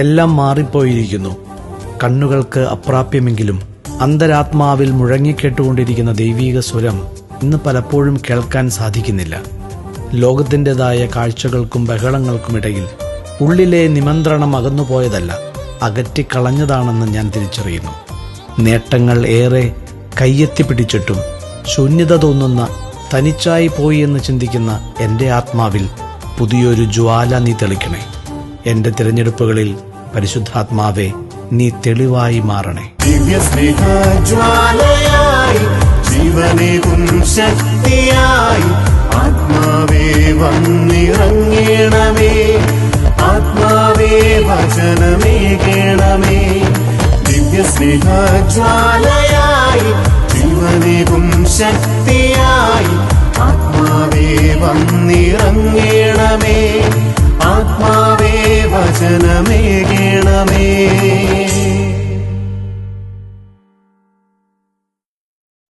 എല്ലാം മാറിപ്പോയിരിക്കുന്നു. കണ്ണുകൾക്ക് അപ്രാപ്യമെങ്കിലും അന്തരാത്മാവിൽ മുഴങ്ങിക്കേട്ടുകൊണ്ടിരിക്കുന്ന ദൈവീക സ്വരം ഇന്ന് പലപ്പോഴും കേൾക്കാൻ സാധിക്കുന്നില്ല. ലോകത്തിൻ്റെതായ കാഴ്ചകൾക്കും ബഹളങ്ങൾക്കുമിടയിൽ ഉള്ളിലെ നിമന്ത്രണം അകന്നുപോയതല്ല, അകറ്റിക്കളഞ്ഞതാണെന്ന് ഞാൻ തിരിച്ചറിയുന്നു. നേട്ടങ്ങൾ ഏറെ കയ്യെത്തിപ്പിടിച്ചിട്ടും ശൂന്യത തോന്നുന്ന, തനിച്ചായി പോയി എന്ന് ചിന്തിക്കുന്ന എൻ്റെ ആത്മാവിൽ പുതിയൊരു ജ്വാല നീ തെളിക്കണേ. എൻ്റെ തിരഞ്ഞെടുപ്പുകളിൽ പരിശുദ്ധാത്മാവെ നീ തെളിവായി മാറണേ. ദിവ്യസ്നേഹജ്വാലയായി ജീവനേകും ശക്തിയായി ആത്മാവേ വന്നിറങ്ങണമേ. ആത്മാവേ വചനമേകണമേ. ദിവ്യസ്നേഹജ്വാലയായി ജീവനേകും ശക്തിയായി ആത്മാവേ വന്നിറങ്ങണമേ. ആത്മാവേ വചനമേകണമേ.